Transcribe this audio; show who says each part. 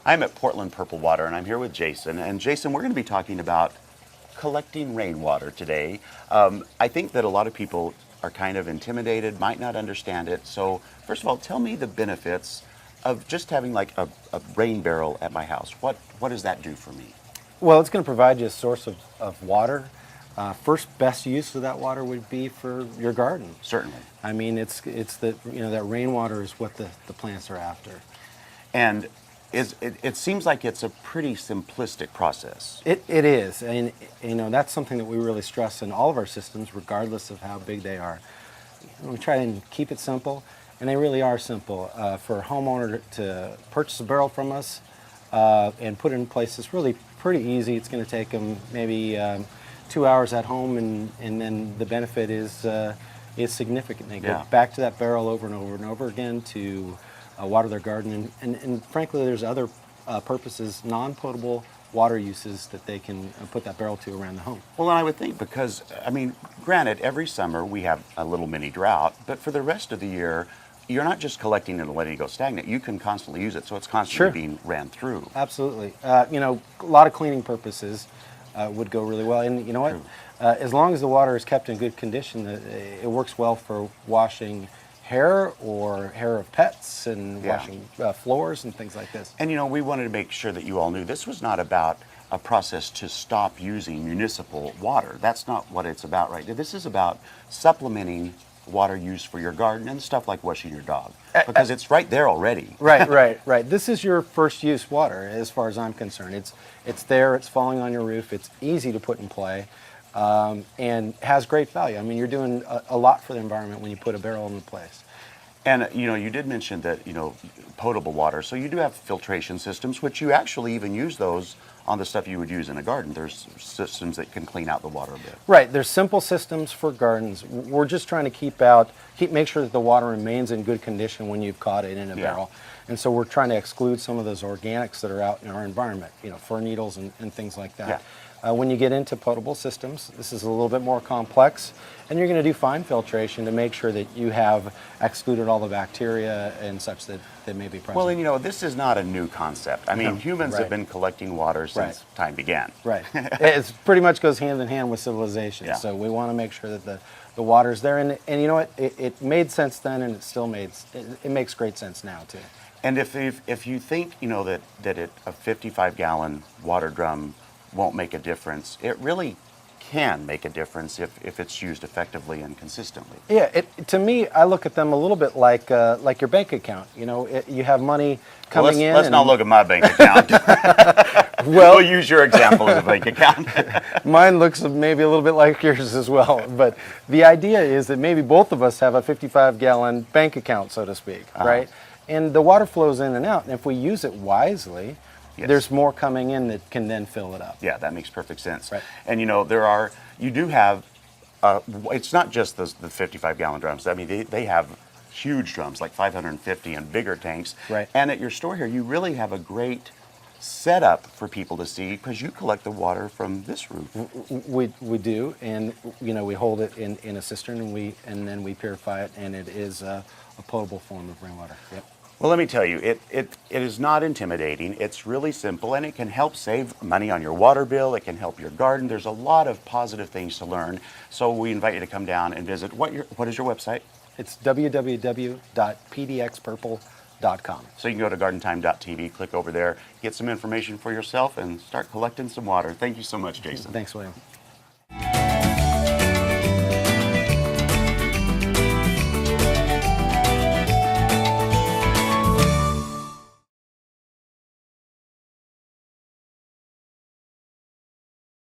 Speaker 1: I'm at Portland Purple Water, and I'm here with Jason. And Jason, we're going to be talking about collecting rainwater today. I think that a lot of people are kind of intimidated, might not understand it. So first of all, tell me the benefits of just having like a rain barrel at my house. What does that do for me?
Speaker 2: Well, it's going to provide you a source of water. First best use of that water would be for your garden.
Speaker 1: Certainly.
Speaker 2: I mean, it's the, that rainwater is what the plants are after.
Speaker 1: And it seems like it's a pretty simplistic process.
Speaker 2: It is, and that's something that we really stress in all of our systems, regardless of how big they are. We try and keep it simple, and they really are simple. For a homeowner to purchase a barrel from us and put it in place is really pretty easy. It's going to take them maybe 2 hours at home, and then the benefit is significant. They go back to that barrel over and over and over again to water their garden, and frankly, there's other purposes, non-potable water uses that they can put that barrel to around the home.
Speaker 1: Well, and I would think because, I mean, granted, every summer we have a little mini drought, but for the rest of the year, you're not just collecting it and letting it go stagnant. You can constantly use it, so it's constantly being ran through.
Speaker 2: Absolutely. A lot of cleaning purposes would go really well. And you know what? As long as the water is kept in good condition, it works well for washing hair or hair of pets and washing floors and things like this.
Speaker 1: And we wanted to make sure that you all knew this was not about a process to stop using municipal water. That's not what it's about right now. This is about supplementing water use for your garden and stuff like washing your dog, because it's right there already.
Speaker 2: Right. This is your first use water as far as I'm concerned. It's there, it's falling on your roof, it's easy to put in play, and has great value. I mean, you're doing a lot for the environment when you put a barrel in place.
Speaker 1: And you did mention that potable water, so you do have filtration systems, which you actually even use those on the stuff you would use in a garden. There's systems that can clean out the water a bit.
Speaker 2: Right, there's simple systems for gardens. We're just trying to make sure that the water remains in good condition when you've caught it in a barrel. And so we're trying to exclude some of those organics that are out in our environment, fir needles and things like that. When you get into potable systems, this is a little bit more complex, and you're going to do fine filtration to make sure that you have excluded all the bacteria and such that may be present.
Speaker 1: Well, and this is not a new concept. I mean, humans have been collecting water since time began.
Speaker 2: Right. It pretty much goes hand in hand with civilization. So we want to make sure that the water's there, and you know what? It made sense then, and it makes great sense now too.
Speaker 1: And if you think that a 55-gallon water drum won't make a difference, it really can make a difference if it's used effectively and consistently.
Speaker 2: Yeah, to me, I look at them a little bit like your bank account. You have money coming in.
Speaker 1: Let's not look at my bank account. We'll use your example as a bank account.
Speaker 2: Mine looks maybe a little bit like yours as well. But the idea is that maybe both of us have a 55-gallon bank account, so to speak, right? And the water flows in and out. And if we use it wisely, there's more coming in that can then fill it up.
Speaker 1: Yeah, that makes perfect sense.
Speaker 2: Right.
Speaker 1: And you do have, it's not just the 55-gallon drums. I mean, they have huge drums, like 550 and bigger tanks.
Speaker 2: Right.
Speaker 1: And at your store here, you really have a great setup for people to see, because you collect the water from this roof.
Speaker 2: We do, and we hold it in a cistern, and then we purify it, and it is a potable form of rainwater. Yep.
Speaker 1: Well, let me tell you, it is not intimidating. It's really simple, and it can help save money on your water bill. It can help your garden. There's a lot of positive things to learn. So we invite you to come down and visit. What is your website?
Speaker 2: It's www.pdxpurple.com.
Speaker 1: So you can go to gardentime.tv, click over there, get some information for yourself, and start collecting some water. Thank you so much, Jason.
Speaker 2: Thanks, William.